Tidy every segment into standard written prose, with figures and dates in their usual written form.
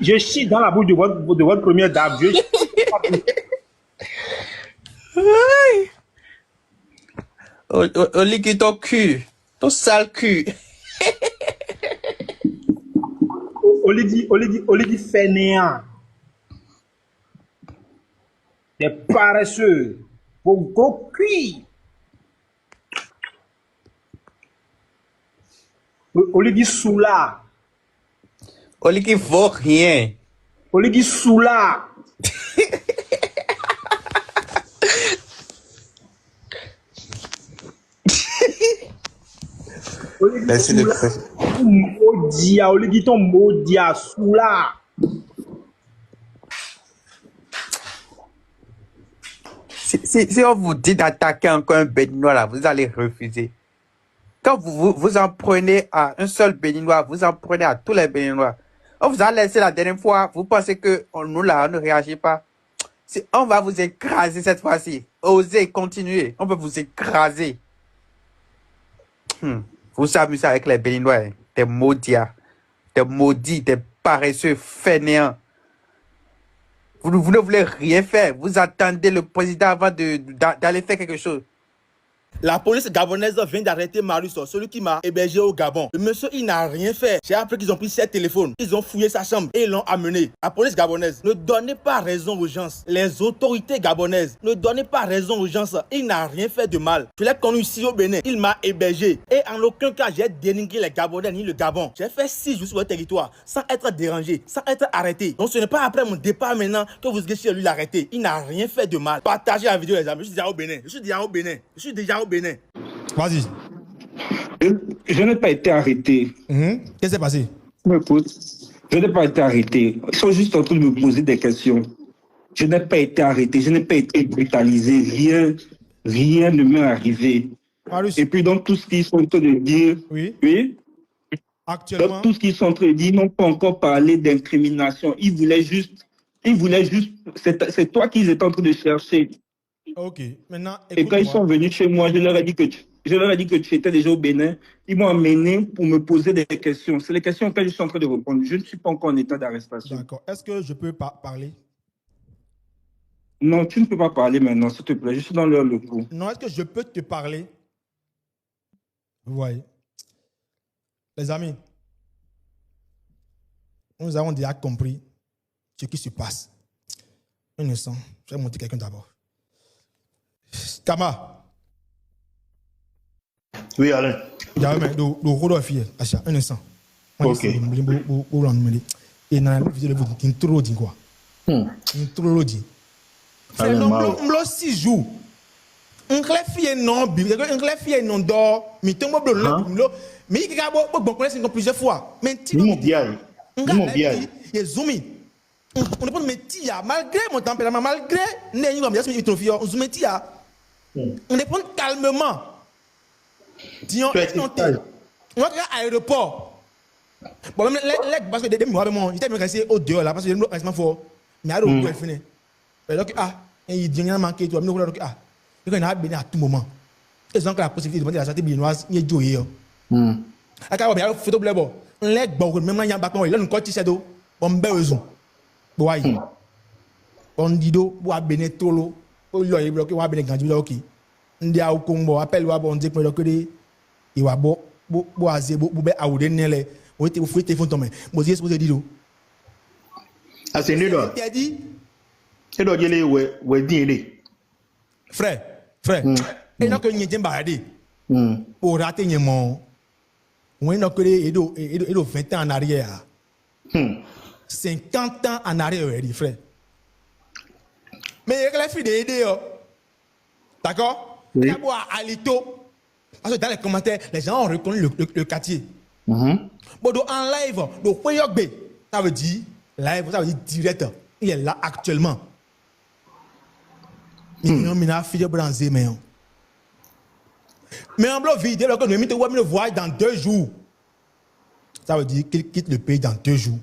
je chie dans la bouche de votre première dame. Je chie. Au liquide ton cul. Ton sale cul. Oligi fainéant. Des paresseux. Vos gros cuits. Oligi soula. Au liquide vaut rien. Oligi soula. Merci de faire. Modia, oligi ton modia soula. Si on vous dit d'attaquer encore un béninois là, vous allez refuser. Quand vous en prenez à un seul béninois, vous en prenez à tous les béninois. On vous a laissé la dernière fois, vous pensez que nous là, on ne réagit pas. On va vous écraser cette fois-ci. Osez continuer, on peut vous écraser. Vous vous amusez avec les béninois, hein. Des maudits, des paresseux fainéants. Vous ne voulez rien faire. Vous attendez le président avant d'aller faire quelque chose. La police gabonaise vient d'arrêter Marius, celui qui m'a hébergé au Gabon. Le monsieur, il n'a rien fait. J'ai appris qu'ils ont pris ses téléphones, ils ont fouillé sa chambre et ils l'ont amené. La police gabonaise, ne donnez pas raison aux gens. Les autorités gabonaises, ne donnez pas raison aux gens. Il n'a rien fait de mal. Je l'ai connu ici au Bénin. Il m'a hébergé. Et en aucun cas, j'ai dénigré les Gabonais ni le Gabon. J'ai fait 6 jours sur le territoire sans être dérangé, sans être arrêté. Donc ce n'est pas après mon départ maintenant que vous allez lui l'arrêter. Il n'a rien fait de mal. Partagez la vidéo les amis. Je suis déjà au Bénin. Je suis déjà au Bénin. Bénin. Vas-y. Je n'ai pas été arrêté. Qu'est-ce qui s'est passé? Je n'ai pas été arrêté. Ils sont juste en train de me poser des questions. Je n'ai pas été arrêté. Je n'ai pas été brutalisé. Rien ne m'est arrivé. Marius. Et puis, dans tout ce qu'ils sont en train de dire, oui. Actuellement. Dans tout ce qu'ils sont en train de dire, ils n'ont pas encore parlé d'incrimination. Ils voulaient juste. C'est toi qu'ils étaient en train de chercher. Ok, maintenant. Et quand ils sont venus chez moi, je leur ai dit que tu étais déjà au Bénin. Ils m'ont amené pour me poser des questions. C'est les questions auxquelles je suis en train de répondre. Je ne suis pas encore en état d'arrestation. D'accord. Est-ce que je peux parler? Non, tu ne peux pas parler maintenant, s'il te plaît. Je suis dans leur locaux. Non, est-ce que je peux te parler? Vous voyez. Les amis, nous avons déjà compris ce qui se passe. Un instant, je vais monter quelqu'un d'abord. Kama. Oui, Alain. Il y a un un instant. Ok. Et dans la vidéo, il trop dit quoi? Il trop dit. C'est non, 6 jours. Un fille non, un fille non d'or, mais tout le monde mais il y a bon plusieurs fois. Mais tu mon bien. Il est zoomé. On ne peut pas malgré mon tempérament, malgré on zoome on répond calmement. Disons, on va à l'aéroport. Bon, même parce que des mois, j'étais resté au dehors là, parce que je suis fort. Mais à l'autre, il finit. Donc, il dit qu'il a manqué, tu vois, il y a un bénin à tout moment. Ils ont la possibilité de demander la santé béninoise, il y a joué. À quand il y a une photo bleu, on l'a bon, même là, il y a un bâton, il y a une côte t-shirt, on me besoin. On dit do, ou à bénin tolo. Il y a bloqué, ou à bénin grandi, ok. On dit à Congo, appelle ou à bon, on dit que il va bo aze bo be awude nele o te fu téléphone to me mo dis supposé dire ah c'est nul là et donc il est ouais dit frère et donc il n'y a pas de pour rater n'y mon on n'a que edo 20 ans en arrière 50 ans en arrière frère mais il y a la fille d'aider d'accord il y a boire alito. Parce que dans les commentaires, les gens ont reconnu le quartier. Bon, donc en live, donc ça veut dire live, ça veut dire direct. Il est là actuellement. Mais en bloc vidéo, alors que nous le voyons dans 2 jours. Ça veut dire qu'il quitte le pays dans 2 jours.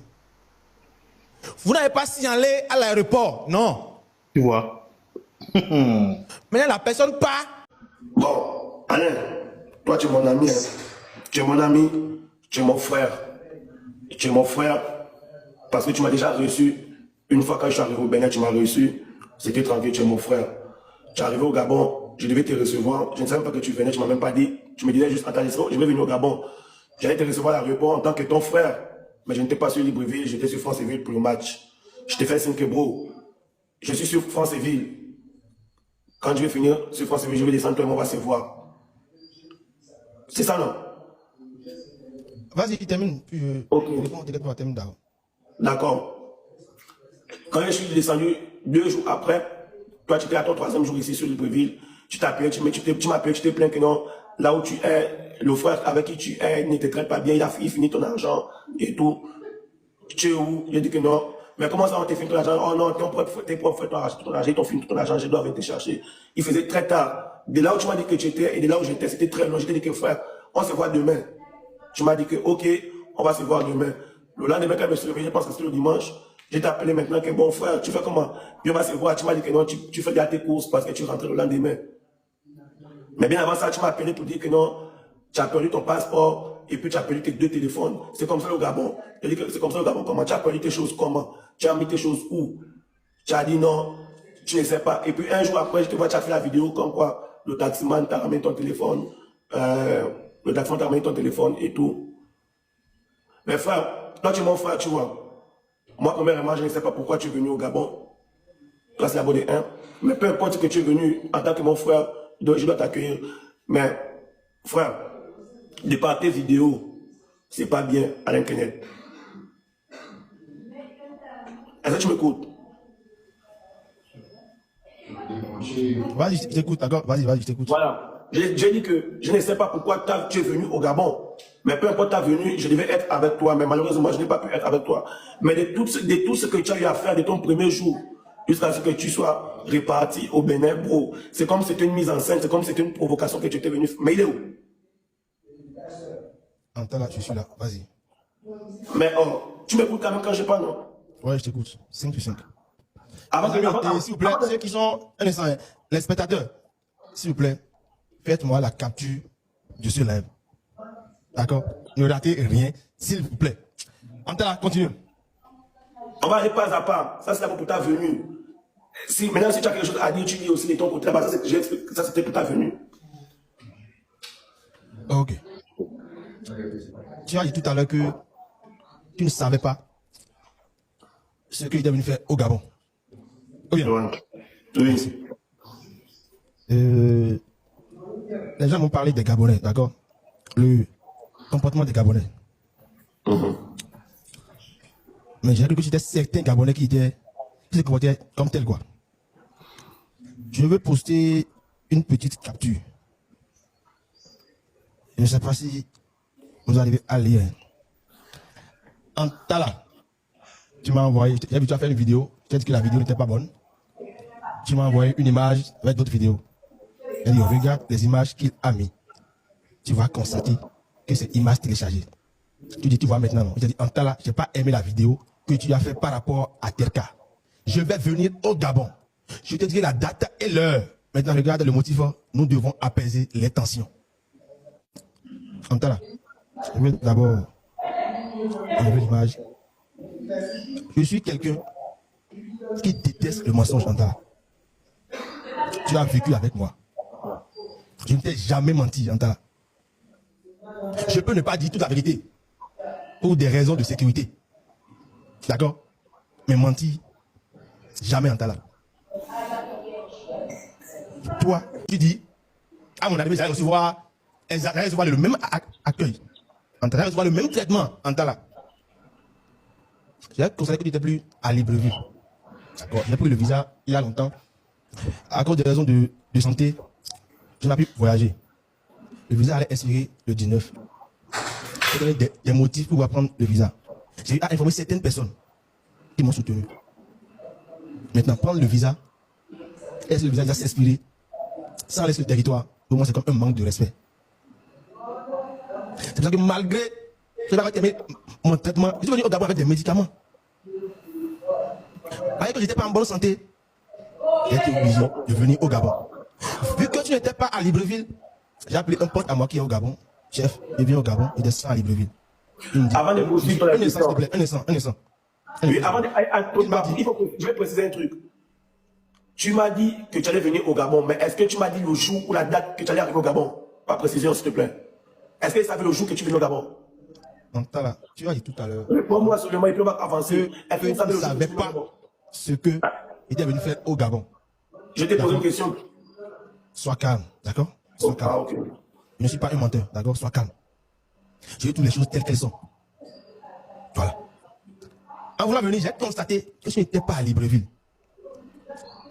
Vous n'avez pas signalé à l'aéroport, non? Tu vois. Maintenant, la personne part. Bon, Alain. Toi, tu es mon ami, tu es mon ami, tu es mon frère. Tu es mon frère. Parce que tu m'as déjà reçu, une fois quand je suis arrivé au Bénin, tu m'as reçu, c'était tranquille, tu es mon frère. Tu es arrivé au Gabon, je devais te recevoir, je ne savais même pas que tu venais, tu ne m'as même pas dit, tu me disais juste, attends, je vais venir au Gabon. J'allais te recevoir à l'aéroport en tant que ton frère, mais je n'étais pas sur Libreville, j'étais sur France-Ville pour le match. Je t'ai fait signe que bro, je suis sur France-Ville. Quand je vais finir sur France-Ville, je vais descendre, toi et moi, on va se voir. C'est ça, non? Vas-y, termine. Ok. Termine d'abord. D'accord. Quand je suis descendu 2 jours après, toi tu étais à ton 3e jour ici sur Libreville, tu t'appelles, tu m'appelles, tu te plains que non, là où tu es, le frère avec qui tu es ne te traite pas bien, il finit ton argent et tout. Tu es où? Je dis que non. Mais comment ça on t'a fini ton argent? Oh non, tes propres frères ton argent, ils t'ont fini ton argent, je dois venir te chercher. Il faisait très tard. De là où tu m'as dit que tu étais et de là où j'étais, c'était très long. Je t'ai dit que frère, on se voit demain. Tu m'as dit que ok, on va se voir demain. Le lendemain, quand je me suis réveillé, je pense que c'était le dimanche, je t'ai appelé maintenant que bon frère, tu fais comment? Puis on va se voir, tu m'as dit que non, tu fais déjà tes courses parce que tu rentres le lendemain. Mais bien avant ça, tu m'as appelé pour dire que non, tu as perdu ton passeport et puis tu as perdu tes 2 téléphones. C'est comme ça au Gabon. Je dis que c'est comme ça au Gabon. Comment? Tu as perdu tes choses comment? Tu as mis tes choses où? Tu as dit non, tu ne sais pas. Et puis un jour après, je te vois, tu as fait la vidéo comme quoi le taximan t'a ramené ton téléphone. Le taximan t'a ramené ton téléphone et tout. Mais frère, toi tu es mon frère, tu vois. Moi, premièrement, je ne sais pas pourquoi tu es venu au Gabon. Là, c'est la bonne 1. Mais peu importe que tu es venu en tant que mon frère, je dois t'accueillir. Mais, frère, de par tes vidéos, c'est pas bien à l'internet. Est-ce que tu m'écoutes? Vas-y, je t'écoute, d'accord? Vas-y, je t'écoute. Voilà. J'ai dit que je ne sais pas pourquoi tu es venu au Gabon. Mais peu importe ta venue, je devais être avec toi. Mais malheureusement, je n'ai pas pu être avec toi. Mais de tout ce que tu as eu à faire de ton premier jour, jusqu'à ce que tu sois réparti au Bénin, bro, c'est comme si c'était une mise en scène, c'est comme si c'était une provocation que tu étais venu. Mais il est où? Attends là, je suis là, vas-y. Mais oh, tu m'écoutes quand même quand je parle, non? Ouais, je t'écoute. 5 sur 5. S'il vous plaît, ceux qui sont, un instant, les spectateurs, s'il vous plaît, faites-moi la capture de ce live. D'accord? Ne ratez rien, s'il vous plaît. Antala, continue. On va aller pas à pas. Ça, c'est d'abord pour ta venue. Maintenant, si tu as quelque chose à dire, tu dis aussi de ton côté. Là-bas, ça, c'était pour ta venue. Ok. Tu as dit tout à l'heure que tu ne savais pas ce que j'étais venu faire au Gabon. Ok. Oui. Les gens m'ont parlé des Gabonais, d'accord? Le comportement des Gabonais. Mais j'ai cru que c'était certains Gabonais qui se comportaient comme tel quoi. Je veux poster une petite capture. Je ne sais pas si vous arrivez à lire. Antala, tu m'as envoyé, j'ai vu tu as fait une vidéo, tu as dit que la vidéo n'était pas bonne. Tu m'as envoyé une image avec d'autres vidéos. Et dit, regarde les images qu'il a mis. Tu vas constater que c'est image téléchargée. Tu dis, tu vois maintenant, non. Je dis, Antala, je n'ai pas aimé la vidéo que tu as fait par rapport à tel cas. Je vais venir au Gabon. Je te dirai la date et l'heure. Maintenant, regarde le motif. Nous devons apaiser les tensions. Antala, je vais d'abord enlever l'image. Je suis quelqu'un qui déteste le mensonge, Antala. Tu as vécu avec moi. Je ne t'ai jamais menti, Antala. Je peux ne pas dire toute la vérité pour des raisons de sécurité. D'accord? Mais mentir, jamais, Antala. Toi, tu dis, à mon avis, j'allais recevoir le même accueil. Antala, recevoir le même traitement, Antala. J'ai constaté que tu n'étais plus à Libreville. D'accord? J'ai pris le visa il y a longtemps. À cause des raisons de santé, je n'ai pu voyager. Le visa allait expirer le 19. J'ai donné des motifs pour prendre le visa. J'ai informé certaines personnes qui m'ont soutenu. Maintenant, prendre le visa, laisser le visa déjà s'expirer, sans laisser le territoire, pour moi, c'est comme un manque de respect. C'est pour ça que malgré je n'avais pas aimé mon traitement, je suis venu au Gabon avec des médicaments. Malgré que je n'étais pas en bonne santé, j'ai été obligé de venir au Gabon. Vu que tu n'étais pas à Libreville, j'ai appelé un pote à moi qui est au Gabon. Chef, il vient au Gabon, il descend à Libreville. Il me dit, Avant de poursuivre la un instant, s'il te plaît, un instant. Oui, avant de... il faut que je vais préciser un truc. Tu m'as dit que tu allais venir au Gabon, mais est-ce que tu m'as dit le jour ou la date que tu allais arriver au Gabon? Pas précision, s'il te plaît. Est-ce que ça fait le jour que tu viens au Gabon? Antala, tu as dit tout à l'heure. Réponds-moi seulement, il peut pas avancer. Est-ce que tu ne savais pas ce que il était venu faire au Gabon? Je t'ai posé une question. Sois calme, d'accord? Sois calme. Ah, ok. Je ne suis pas un menteur, d'accord? Sois calme. Je veux toutes les choses telles qu'elles sont. Voilà. En voulant venir, j'ai constaté que je n'étais pas à Libreville.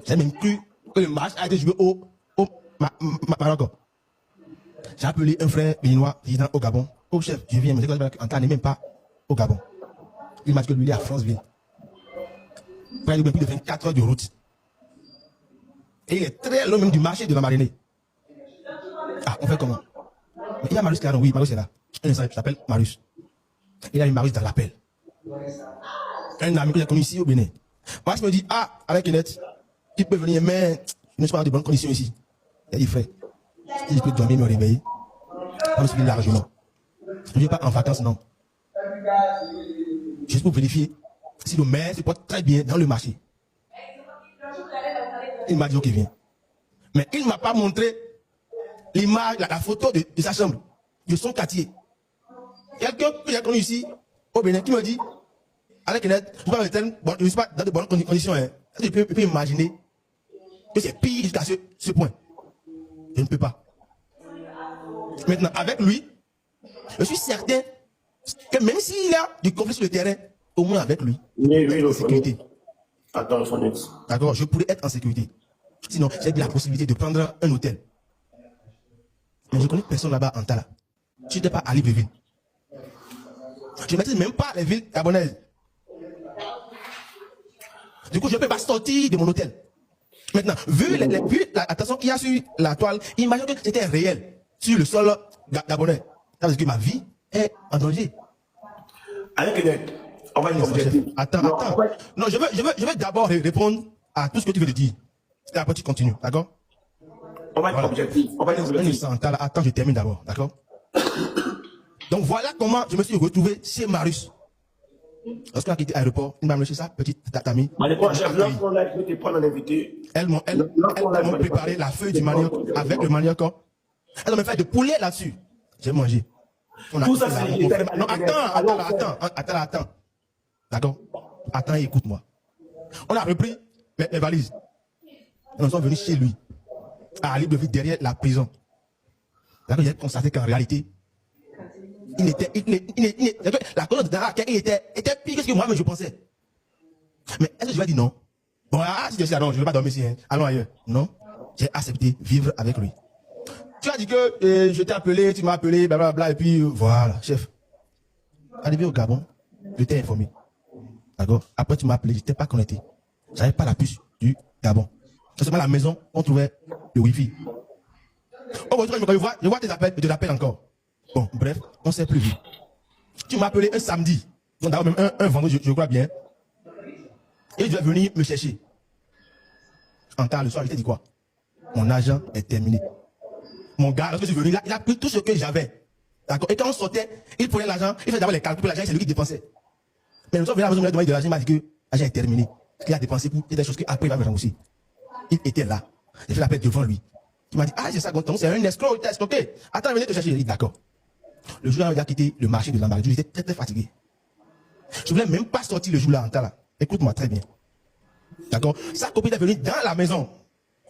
J'ai même cru que le match a été joué au Maroc. J'ai appelé un frère béninois résident au Gabon. Oh chef, je viens, mais Anta n'est même pas au Gabon. Il m'a dit que lui, il est à Franceville. Il a plus de 24 heures de route. Et il est très loin même du marché de la Marinée. Ah, on fait comment? Mais il y a Marius qui est là, oui, Marius est là. Un instant, je s'appelle Marius. Il a mis Marius dans l'appel. Un ami que j'ai connu ici au Bénin. Marius me dit, ah, avec Kenneth, tu peux venir, mais je ne suis pas dans de bonnes conditions ici. Il a dit, frère, si je peux dormir, me réveiller, je me suis dit largement. Je ne vais pas en vacances, non. Juste pour vérifier si le maire se porte très bien dans le marché. Il m'a dit, ok, viens. Mais il ne m'a pas montré l'image, la photo de sa chambre, de son quartier. Quelqu'un que j'ai connu ici, au Bénin, qui me dit, avec Kenneth, je ne suis pas dans de bonnes conditions. Hein. Je peux imaginer que c'est pire jusqu'à ce point. Je ne peux pas. Maintenant, avec lui, je suis certain que même s'il y a du conflit sur le terrain, au moins avec lui, il est en sécurité. Attends, son ex. D'accord, je pourrais être en sécurité. Sinon, j'ai la possibilité de prendre un hôtel. Mais je connais personne là-bas en Tala. Je n'étais pas à Libreville. Je ne maîtrise même pas les villes gabonaises. Du coup, je ne peux pas sortir de mon hôtel. Maintenant, vu l'attention qu'il y a sur la toile, imagine que c'était réel sur le sol gabonais. Ça veut dire que ma vie est en danger. Avec Kenneth, on va être objectif. Attends. Non, je veux d'abord répondre à tout ce que tu veux te dire. Et après, tu continues, d'accord? On va être objectif. On va être objectif. Attends, je termine d'abord, d'accord? Donc voilà comment je me suis retrouvé chez Marius. Lorsqu'on a quitté l'aéroport, il m'a amené chez sa petite amie. Elles m'ont préparé la feuille du manioc avec le manioc. Elles ont même fait de poulet là-dessus. J'ai mangé. Tout ça, c'est... Non, attends. D'accord? Attends et écoute-moi. On a repris mes valises. Et nous sommes venus chez lui, à Libreville, derrière la prison. D'accord? J'ai constaté qu'en réalité, la colonne de laquelle il était pire que ce que moi-même je pensais. Mais est-ce que je vais dire non? Bon, si je dis non, je ne vais pas dormir ici, hein. Allons ailleurs. Non, j'ai accepté vivre avec lui. Tu as dit que je t'ai appelé, tu m'as appelé, blablabla, et puis voilà, chef. Arrivé au Gabon, je t'ai informé. D'accord? Après, tu m'as appelé, je n'étais pas connecté. Je n'avais pas la puce du Gabon. C'est seulement à la maison, on trouvait le Wi-Fi. Oh, je vois tes appels, je te rappelle encore. Bon, bref, on ne s'est plus vu. Tu m'as appelé un samedi, donc d'abord même un vendredi, je crois bien. Et tu vas venir me chercher. En temps, le soir, je t'ai dit quoi? Mon argent est terminé. Mon gars, lorsque je suis venu, il a pris tout ce que j'avais. D'accord? Et quand on sortait, il prenait l'argent, il faisait d'abord les calculs pour l'argent, c'est lui qui dépensait. Mais nous sommes venus à la maison, il m'a demandé de l'argent, il m'a dit que l'argent est terminé. Ce qu'il a dépensé pour des choses qu'après il va me rembourser. Il était là. J'ai fait l'appel devant lui. Il m'a dit, ah, c'est ça, c'est un escroc, il t'a escroqué. Attends, venez te chercher. J'ai dit, d'accord. Le jour-là, il a quitté le marché de la Marie. J'étais très, très fatigué. Je ne voulais même pas sortir le jour-là en Tala. Écoute-moi très bien. D'accord? Sa copine est venue dans la maison.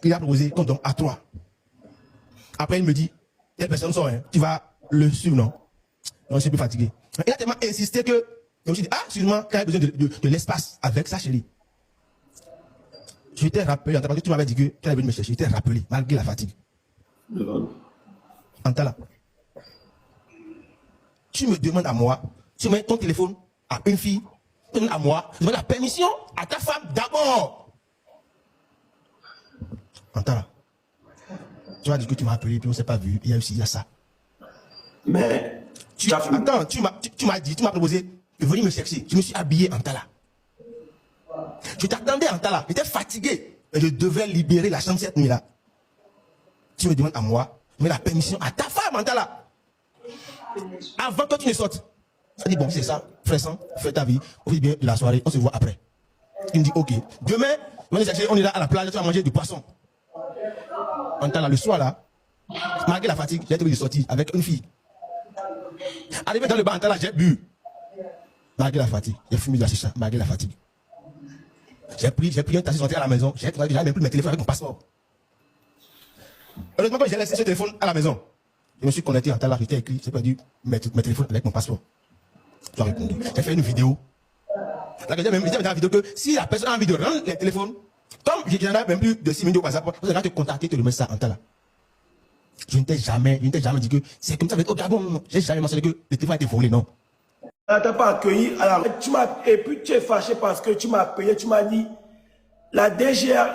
Il a proposé qu'on donne à toi. Après, il me dit, telle personne sort, hein, tu vas le suivre, non? Non, je suis plus fatigué. Il a tellement insisté que je me suis dit, ah, excuse-moi, quand il a besoin de l'espace avec sa chérie. Je t'ai rappelé, parce que tu m'avais dit que tu allais venir me chercher. Je t'ai rappelé, malgré la fatigue. Antala, tu me demandes à moi, tu mets ton téléphone à une fille, tu me demandes à moi, tu demandes la permission à ta femme d'abord. Antala, tu m'as dit que tu m'as appelé, puis on ne s'est pas vu, il y a aussi, il y a ça. Mais, attends, tu m'as proposé de venir me chercher. Je me suis habillé en Tala. Je t'attendais en Tala. J'étais fatigué. Et je devais libérer la chambre cette nuit-là. Tu me demandes à moi, mais la permission à ta femme en Tala. Avant que tu ne sortes. Ça dit, bon, c'est ça, frère sang, fais ta vie, profite bien de la soirée, on se voit après. Il me dit, ok. Demain, on est là à la plage, tu vas manger du poisson. On est là le soir là, malgré la fatigue, j'ai trouvé de sortir avec une fille. Arrivé dans le bar, là, j'ai bu. Malgré la fatigue, j'ai fumé de la chicha, malgré la fatigue. J'ai pris un taxi rentré à la maison, j'ai même plus mes téléphones avec mon passeport. Heureusement, quand j'ai laissé ce téléphone à la maison, je me suis connecté en temps là, j'étais écrit, j'ai perdu mes téléphones avec mon passeport. J'ai répondu. J'ai fait une vidéo. Là, j'ai même dans la vidéo que si la personne a envie de rendre les téléphones, comme je n'en ai même plus de 6 minutes au WhatsApp, vous allez te contacter, te remettre ça en temps là. Je ne t'ai jamais dit que c'est comme ça au Gabon. J'ai jamais mentionné que le téléphone a été volé, non. Tu n'as pas accueilli. Alors, et puis tu es fâché parce que tu m'as payé, tu m'as dit, la DGR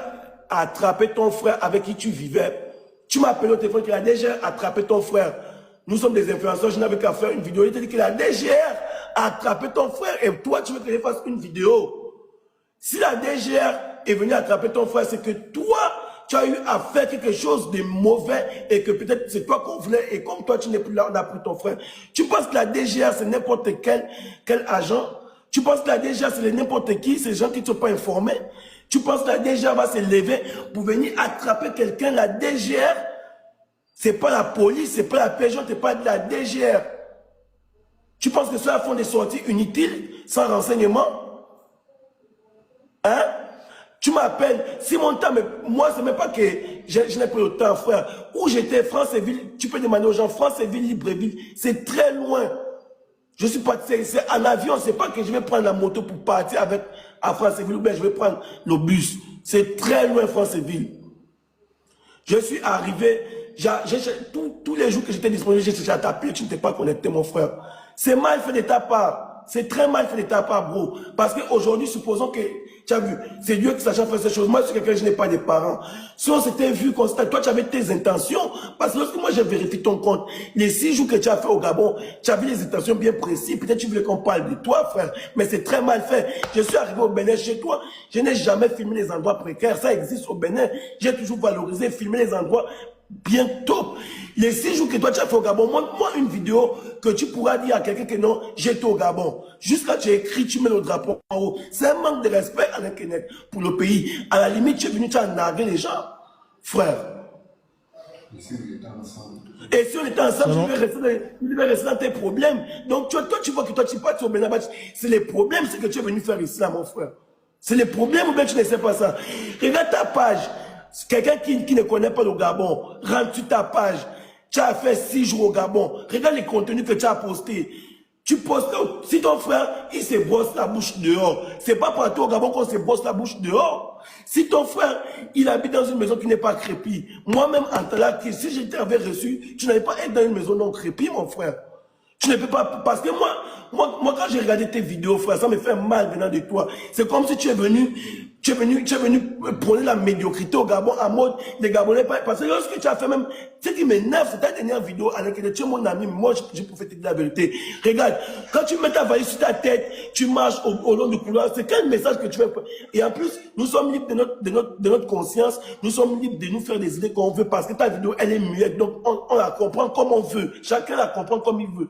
a attrapé ton frère avec qui tu vivais. Tu m'as appelé au téléphone que la DGR a attrapé ton frère. Nous sommes des influenceurs, je n'avais qu'à faire une vidéo. Il t'a dit que la DGR a attrapé ton frère et toi, tu veux que je fasse une vidéo. Si la DGR est venue attraper ton frère, c'est que toi, tu as eu à faire quelque chose de mauvais et que peut-être c'est toi qu'on voulait et comme toi, tu n'es plus là, on a pris ton frère. Tu penses que la DGR, c'est n'importe quel agent? Tu penses que la DGR, c'est n'importe qui? C'est les gens qui ne sont pas informés? Tu penses que la DGR va se lever pour venir attraper quelqu'un? La DGR, c'est pas la police, c'est pas la PJ, c'est pas de la DGR. Tu penses que ceux-là font des sorties inutiles, sans renseignement? Hein? Tu m'appelles, si mon temps, mais moi, c'est même pas que je n'ai pas le temps, frère. Où j'étais, France-et-Ville, tu peux demander aux gens, France-et-Ville, Libreville, c'est très loin. Je suis pas, c'est en avion, c'est pas que je vais prendre la moto pour partir à France-et-Ville, ou bien je vais prendre le bus. C'est très loin, France-et-Ville. Je suis arrivé, tous les jours que j'étais disponible, j'ai cherché à t'appeler, tu n'étais pas connecté, mon frère. C'est mal fait de ta part. C'est très mal fait de ta part, bro. Parce qu'aujourd'hui, supposons que, tu as vu, c'est Dieu qui sache faire ces choses. Moi, je suis quelqu'un, je n'ai pas de parents. Si on s'était vu constat, toi, tu avais tes intentions. Parce que lorsque moi, j'ai vérifié ton compte, les 6 jours que tu as fait au Gabon, tu avais les intentions bien précises. Peut-être tu voulais qu'on parle de toi, frère. Mais c'est très mal fait. Je suis arrivé au Bénin chez toi. Je n'ai jamais filmé les endroits précaires. Ça existe au Bénin. J'ai toujours valorisé, filmé les endroits bien top. Les 6 jours que toi tu as fait au Gabon, montre-moi une vidéo que tu pourras dire à quelqu'un que non, j'étais au Gabon. Jusqu'à tu écris, tu mets le drapeau en haut. C'est un manque de respect à l'Internet pour le pays. À la limite, tu es venu, tu as nargué les gens. Frère. Et si on était ensemble, je devais rester dans tes problèmes. Donc toi, tu vois que toi, tu n'es pas au Bénin. C'est les problèmes, c'est que tu es venu faire ici, là, mon frère. C'est les problèmes ou bien tu ne sais pas ça. Regarde ta page. Quelqu'un qui ne connaît pas le Gabon, rentre sur ta page. Tu as fait 6 jours au Gabon. Regarde les contenus que tu as postés. Tu postes, si ton frère, il se brosse la bouche dehors, c'est pas partout au Gabon qu'on se brosse la bouche dehors. Si ton frère, il habite dans une maison qui n'est pas crépie, moi-même, en talak, si je t'avais reçu, tu n'allais pas être dans une maison non crépie, mon frère. Tu ne peux pas, parce que moi, quand j'ai regardé tes vidéos, frère, ça me fait mal venant de toi. C'est comme si tu es venu prôner la médiocrité au Gabon, en mode, les Gabonais, parce que lorsque tu as fait même, ce qui m'énerve, c'est ta dernière vidéo, à laquelle tu es mon ami, mais moi, je pouvais te dire la vérité. Regarde, quand tu mets ta valise sur ta tête, tu marches au long du couloir, c'est quel message que tu veux faire? Et en plus, nous sommes libres de notre conscience, nous sommes libres de nous faire des idées qu'on veut, parce que ta vidéo, elle est muette, donc on la comprend comme on veut. Chacun la comprend comme il veut.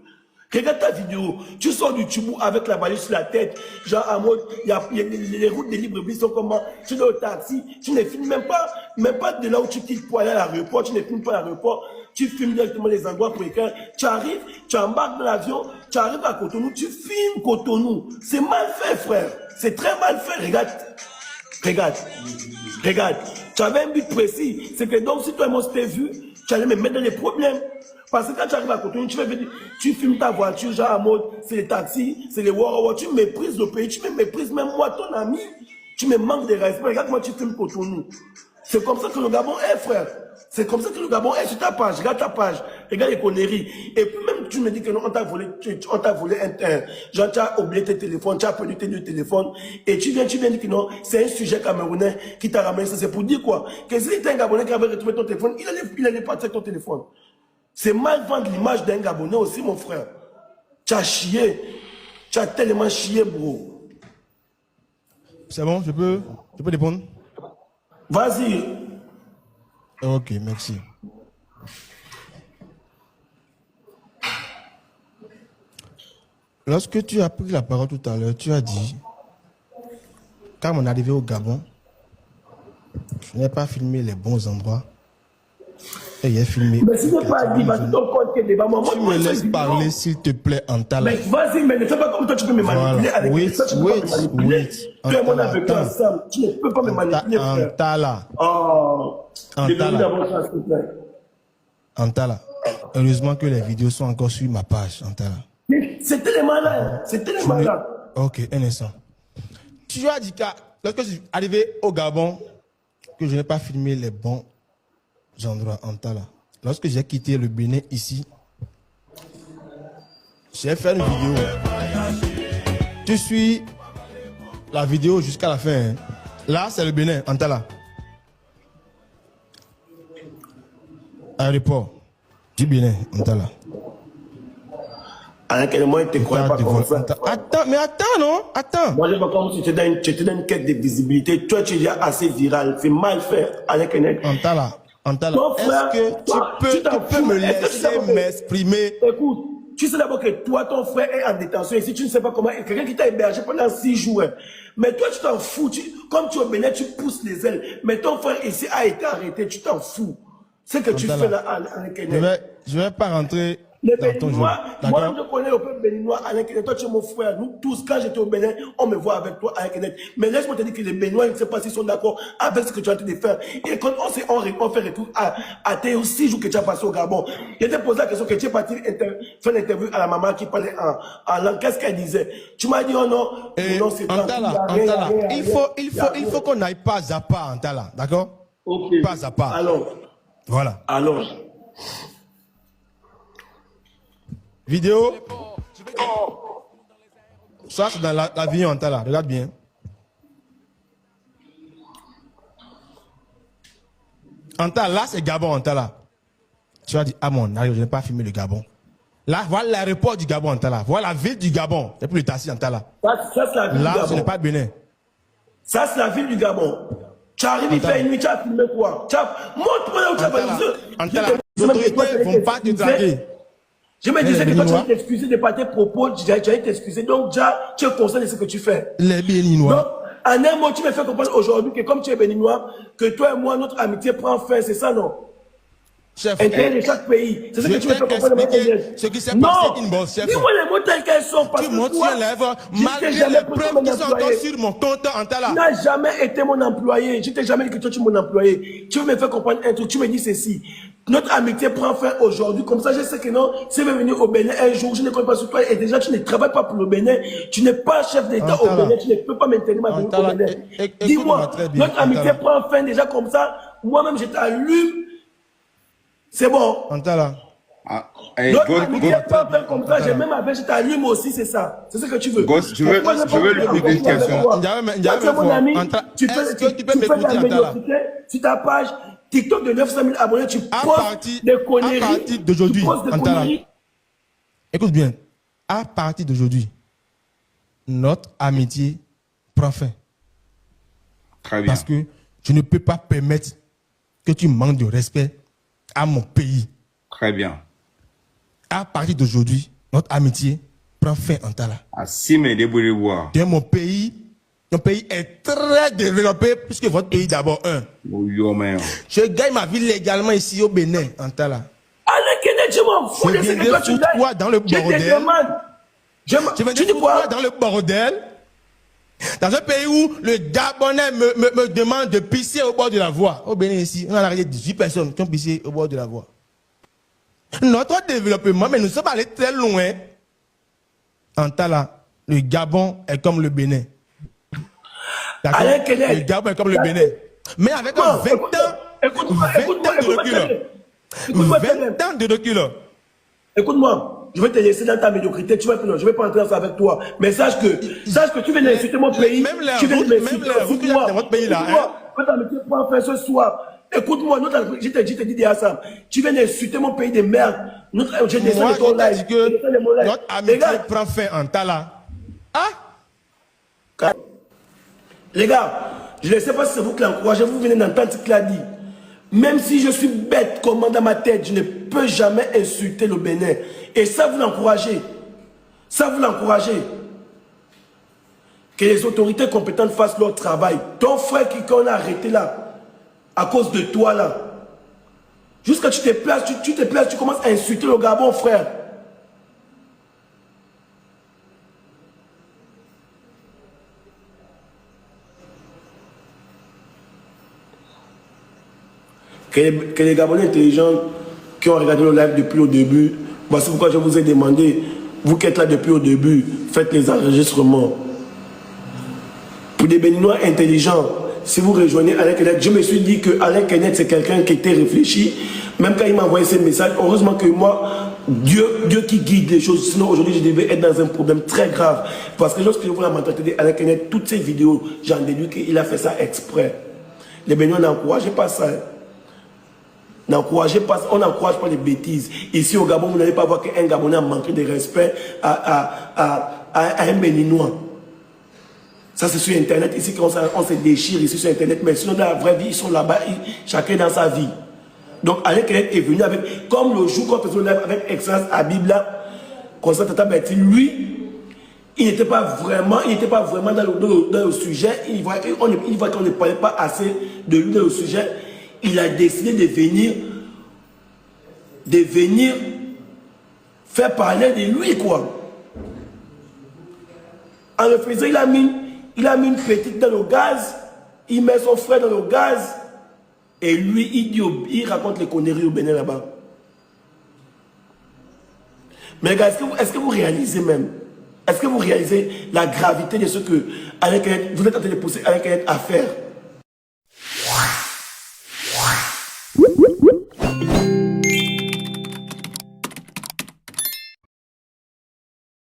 Regarde ta vidéo, tu sors du Tchibou avec la valise sur la tête, genre en mode, les routes de Libreville sont comment, tu es au taxi, tu ne filmes même pas de là où tu quittes pour aller à l'aéroport, tu ne filmes pas à l'aéroport, tu filmes directement les endroits précaires, tu arrives, tu embarques dans l'avion, tu arrives à Cotonou, tu filmes Cotonou. C'est mal fait, frère, c'est très mal fait, regarde, tu avais un but précis, c'est que donc si toi et moi on s'était vu, tu allais me mettre dans les problèmes. Parce que quand tu arrives à Cotonou, tu filmes ta voiture, genre en mode, c'est les taxis, c'est les Warawa, tu méprises le pays, tu me méprises même moi, ton ami, tu me manques de respect. Regarde comment tu filmes Cotonou. C'est comme ça que le Gabon est, frère. C'est comme ça que le Gabon est sur ta page. Regarde ta page, regarde les conneries. Et puis même, tu me dis que non, on t'a volé genre tu as oublié tes téléphones, tu as perdu tes 2 téléphones, et tu viens dire que non, c'est un sujet camerounais qui t'a ramené ça. C'est pour dire quoi? Que si c'était un Gabonais qui avait retrouvé ton téléphone, il allait partir avec ton téléphone. C'est mal vendre l'image d'un Gabonais aussi, mon frère. Tu as chié. Tu as tellement chié, bro. C'est bon, je peux répondre? Vas-y. Ok, merci. lorsque tu as pris la parole tout à l'heure, tu as dit, quand on est arrivé au Gabon, je n'ai pas filmé les bons endroits. Et il a filmé. Mais si tu n'as pas dit, parce que ton compte est débat, moi, tu me laisses parler, s'il te plaît, Antala. Mais vas-y, mais ne fais pas comme toi, tu peux me manipuler avec Wait. Tu es mon avec toi ensemble. Tu ne peux pas me manipuler, frère. Antala. Oh. Antala. Antala. Heureusement que les vidéos sont encore sur ma page, Antala. C'était les malins. C'était les malins. Ok, un instant. Tu as dit que lorsque je suis arrivé au Gabon, que je n'ai pas filmé les bons endroits, Antala. Lorsque j'ai quitté le Bénin ici, j'ai fait une vidéo. Tu suis la vidéo jusqu'à la fin. Hein. Là, c'est le Bénin, Antala. Aéroport du Bénin, Antala. À quel moment tu ne crois pas comme ça? Attends, non, attends. Moi, je ne sais pas comment tu étais dans une quête de visibilité. Toi, tu es déjà assez viral. C'est mal fait. Antala, est-ce que tu peux me laisser m'exprimer? Écoute, tu sais d'abord que toi, ton frère est en détention ici. Tu ne sais pas comment. Quelqu'un qui t'a hébergé pendant 6 jours. Mais toi, tu t'en fous. Comme tu es au Bénin, tu pousses les ailes. Mais ton frère ici a été arrêté. Tu t'en fous. C'est que tu fais là avec Kenya. Je vais pas rentrer dans ton jeu. Moi, je connais le peuple béninois, Alain Kenneth. Toi, tu es mon frère. Nous tous, quand j'étais au Bénin, on me voit avec toi, Alain Kenneth. Mais laisse-moi te dire que les Béninois, je ne sais pas s'ils sont d'accord avec ce que tu es en train de faire. Et quand on fait retour à tes 6 jours que tu as passé au Gabon, je t'ai posé la question que tu es parti faire une interview à la maman qui parlait en langue. Qu'est-ce qu'elle disait? Tu m'as dit, oh non, non, c'est pas. Antala, il faut qu'on n'aille pas à pas, Antala. D'accord? Ok. Pas à pas. Alors. Voilà. Alors. Vidéo. Ça, c'est dans la vie Antala. Regarde bien. Antala, là, c'est Gabon, Antala. Tu as dit, ah mon, je n'ai pas filmé le Gabon. Là, voilà l'aéroport du Gabon, Antala. Voilà la ville du Gabon. Et puis le taxi, Antala. Ça, c'est la ville du Gabon. Là, ce n'est pas Bénin. Ça, c'est la ville du Gabon. Tu arrives, il fait une nuit, tu as filmé quoi? Montre-moi là où tu as pas Antala, l'autorité ne vont pas te draguer. Je me disais que toi, tu allais t'excuser de pas tes propos, tu allais t'excuser. Donc, déjà, tu es conscient de ce que tu fais. Les Béninois. Donc, en un mot, tu me fais comprendre aujourd'hui que comme tu es Béninois, que toi et moi, notre amitié prend fin, c'est ça, non? Chef, intérêt de chaque pays. C'est ce que tu me fais comprendre. Ce qui s'est passé in boss, chef. Dis-moi les mots tels qu'elles sont. Parce tu que montes toi, sur lèvres, malgré les preuves qui sont encore sur mon compte, Antala. Tu n'as jamais été mon employé. Je t'ai jamais dit que toi, tu es mon employé. Tu me fais comprendre un truc. Tu me dis ceci. Notre amitié prend fin aujourd'hui. Comme ça, je sais que non, si je vais venir au Bénin un jour, je ne connais pas sur toi. Et déjà, tu ne travailles pas pour le Bénin. Tu n'es pas chef d'État au Bénin. Tu ne peux pas maintenir ma vie au Bénin. Dis-moi, notre amitié prend fin déjà comme ça. Moi-même, je t'allume. C'est bon. Antala. Notre amitié prend fin comme ça. J'ai même avec, je t'allume aussi, c'est ça. C'est ce que tu veux. Je veux lui poser une question. Tu es mon ami. Tu fais la médiocrité sur ta page TikTok de 900 000 abonnés. Tu postes des conneries. À partir d'aujourd'hui, écoute bien. À partir d'aujourd'hui, notre amitié prend fin. Très bien. Parce que je ne peux pas permettre que tu manques de respect à mon pays. Très bien. À partir d'aujourd'hui, notre amitié prend fin, Antala. Si, mais débrouillez voir. Mon pays est très développé, puisque votre pays d'abord, je gagne ma vie légalement ici au Bénin, Antala. Alain Kenneth, je m'en fous de ce que toi tu gagnes. Dans le bordel. Je vais dire quoi dans le bordel. Dans un pays où le Gabonais me demande de pisser au bord de la voie. Au Bénin ici, on a arrêté 18 personnes qui ont pissé au bord de la voie. Notre développement, mais nous sommes allés très loin. Antala, le Gabon est comme le Bénin. Le Gabon est comme le Bénin. Mais avec 20 ans de recul. 20 ans de recul. Écoute-moi. Je vais te laisser dans ta médiocrité, je ne vais pas entrer dans ça avec toi. Mais sache que tu viens d'insulter mon pays. Tu viens de m'insulter votre pays là. Notre amitié prend fin ce soir. Écoute-moi, je t'ai dit déjà ça. Tu viens d'insulter mon pays de merde. Je descends de ton live. Notre amitié prend fin en Tala. Ah? Les gars, je ne sais pas si c'est vous qui l'encouragez. Vous venez d'entendre ce qu'il a dit. Même si je suis bête comme dans ma tête, je ne peux jamais insulter le Bénin. Et ça, vous l'encouragez. Ça, vous l'encouragez. Que les autorités compétentes fassent leur travail. Ton frère qu'on a arrêté là, à cause de toi là, jusqu'à tu te places, tu commences à insulter le Gabon, frère. Que les Gabonais intelligents qui ont regardé le live depuis le début, voici pourquoi je vous ai demandé, vous qui êtes là depuis le début, faites les enregistrements. Pour des Béninois intelligents, si vous rejoignez Alain Kenneth, je me suis dit que Alain Kenneth c'est quelqu'un qui était réfléchi, même quand il m'a envoyé ces messages, heureusement que moi, Dieu qui guide les choses, sinon aujourd'hui je devais être dans un problème très grave. Parce que lorsque je vois la mentalité d'Alain Kenneth, toutes ces vidéos, j'en déduis qu'il a fait ça exprès. Les Béninois n'encouragez pas ça. N'encouragez pas, on n'encourage pas les bêtises. Ici au Gabon, vous n'allez pas voir qu'un Gabonais a manqué de respect à un Béninois. Ça c'est sur Internet, ici on se déchire ici sur Internet, mais sinon dans la vraie vie, ils sont là-bas, chacun dans sa vie. Donc Alain Kenneth est venu avec, comme le jour qu'on faisait le live avec Excellence Habib là, Constant Tata Berti, lui, il n'était pas vraiment dans le sujet, il voit qu'on ne parlait pas assez de lui dans le sujet. Il a décidé de venir faire parler de lui, quoi. En le faisant, il a mis une petite dans le gaz, il met son frère dans le gaz, et lui, il raconte les conneries au Bénin là-bas. Mais les gars, est-ce que vous réalisez même, est-ce que vous réalisez la gravité de ce que vous êtes en train de pousser Alain Kenneth à faire?